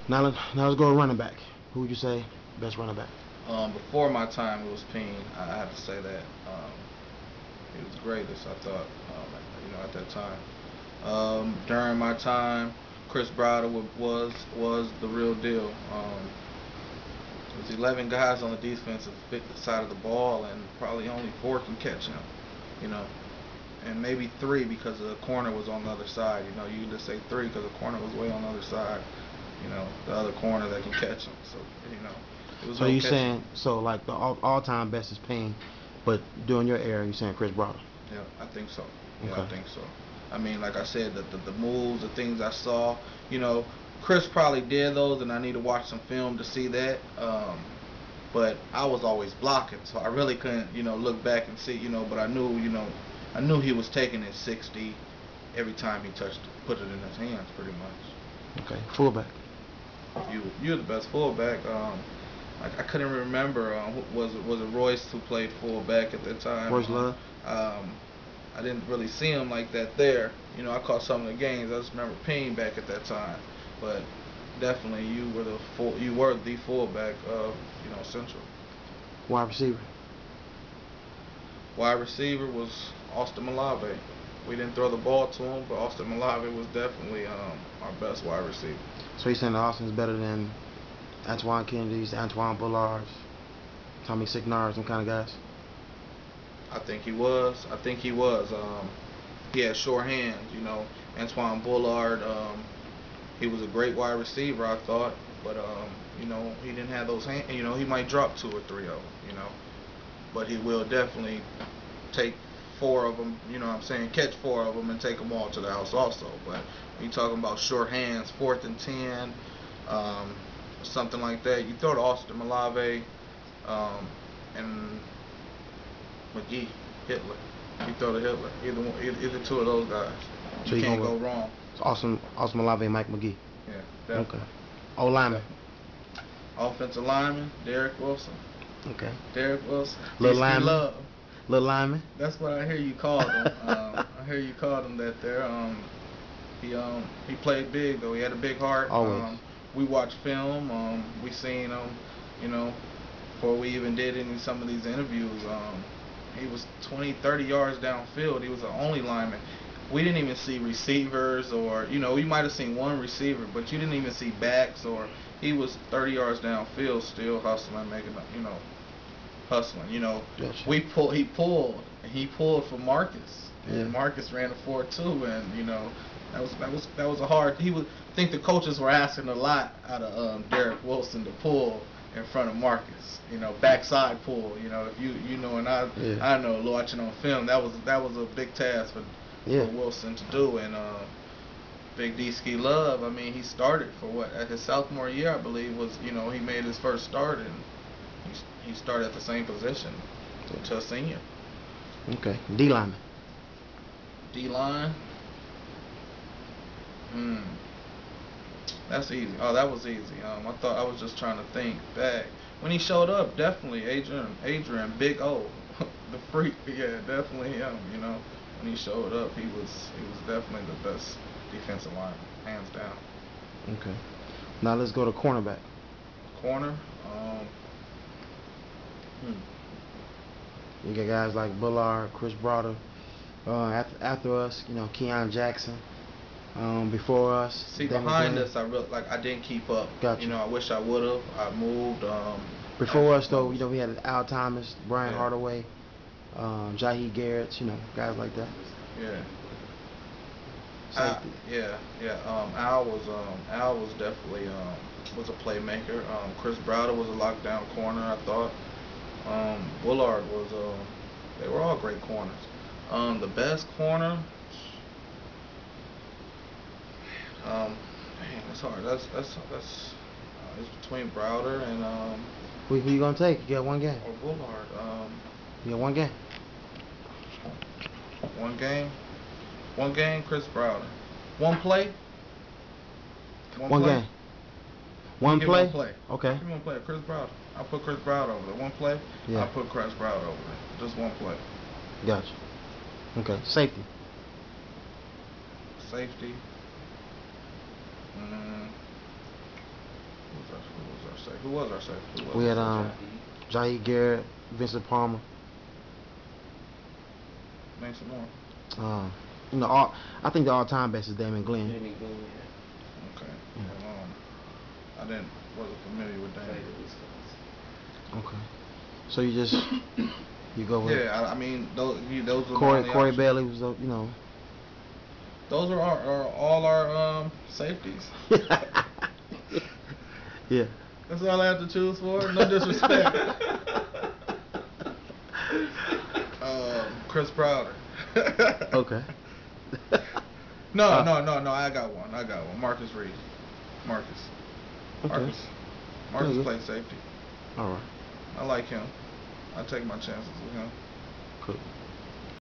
Now let's go to running back. Who would you say best running back? Before my time, it was Peen. I have to say that he was the greatest. I thought, at that time. During my time, Chris Browder was the real deal. There's 11 guys on the defensive side of the ball, and probably only four can catch him. You know, and maybe three because the corner was on the other side. You can just say three because the corner was way on the other side. The other corner that can catch him. So it was So no you catching. saying like the all time best is Payne, but during your era you saying Chris Browder? Yeah, I think so. Yeah, I Okay. think so. I mean, like I said, the moves, the things I saw, you know, Chris probably did those, and I need to watch some film to see that. But I was always blocking, so I really couldn't, look back and see, But I knew he was taking it 60 every time he put it in his hands, pretty much. Okay. Fullback. You're the best fullback. I couldn't remember. Was it Royce who played fullback at that time? Royce Love. Um, I didn't really see him like that there. I caught some of the games. I just remember Payne back at that time, but definitely you were the fullback of Central. Wide receiver. Wide receiver was Austin Malave. We didn't throw the ball to him, but Austin Malave was definitely our best wide receiver. So you saying Austin's better than Antoine Kennedy's, Antoine Bullard's, Tommy Signars, them kind of guys? I think he was. I think he was. He had short hands. Antoine Bullard. He was a great wide receiver, I thought, but he didn't have those hands. He might drop two or three of them. But he will definitely take four of them. What I'm saying, catch four of them and take them all to the house also. But when you talking about short hands, 4th and 10, something like that, you throw to Austin Malave, and McGee, Hitler. You throw to Hitler. Either two of those guys. So You you can't going go with wrong. Austin Malave and Mike McGee? Yeah, Okay. definitely. O lineman. Definitely. Offensive lineman, Derek Wilson. Okay. Derek Wilson. Little DC lineman. Love. Little lineman. That's what I hear you call him. I hear you called him that there. He played big though. He had a big heart. Always. We watched film. We seen him. You know, before we even did some of these interviews. He was 20, 30 yards downfield. He was the only lineman. We didn't even see receivers, or we might have seen one receiver, but you didn't even see backs, or he was 30 yards downfield, still hustling, hustling. Gotcha. He pulled for Marcus, Yeah. and Marcus ran a 4.2, and that was a hard. I think the coaches were asking a lot out of Derek Wilson to pull in front of Marcus. Backside pull. If you know, and Yeah. I know watching on film, that was a big task for Yeah. Wilson to do, and Big D Ski Love. I mean, he started for what at his sophomore year, I believe, was he made his first start, and he started at the same position until senior. Okay. D lineman. D line. Hmm. That's easy. Oh, that was easy. I thought I was just trying to think back when he showed up. Definitely Adrian, Big O, the freak. Yeah, definitely him. When he showed up, he was definitely the best defensive lineman, hands down. Okay. Now let's go to cornerback. Corner. Hmm. You got guys like Bullard, Chris Browder. After us, Keon Jackson. Before us, See, Damon behind Green. us, I didn't keep up. Gotcha. I wish I would have. I moved. Before us, though, we had Al Thomas, Brian Yeah. Hardaway, Jahi Garrett, guys like that. Yeah. Safety. Yeah. Al was definitely was a playmaker. Chris Browder was a lockdown corner, I thought. Bullard was. They were all great corners. The best corner. Man, that's hard. It's between Browder and Who you gonna take? You got one game. or Bullard. You got one game. One game. One game. Chris Browder. One play. One play. game. One Give me play. one play. Okay. Give me one play. Chris Browder. I'll put Chris Browder over there. One play. Yeah. I'll put Chris Browder over there. Just one play. Gotcha. Okay. Safety. Safety. Mm, safety? Who was our safety? Who was We had Jaheed. Jaheed Garrett, Vincent Palmer. Name some more. You know, I think the all-time best is Damon Glenn. Jimmy Glenn, yeah. Okay. Yeah. Well, wasn't familiar with Played that. at Wisconsin. Okay. So you go with Yeah, I mean those are Corey the only options. Bailey was you know. Those are all our safeties. Yeah. That's all I have to choose for. No disrespect. Chris Browder. Okay. No. I got one. Marcus Reed. Marcus. Okay. Marcus Yeah. played safety. All right. I like him. I take my chances with him. Cool.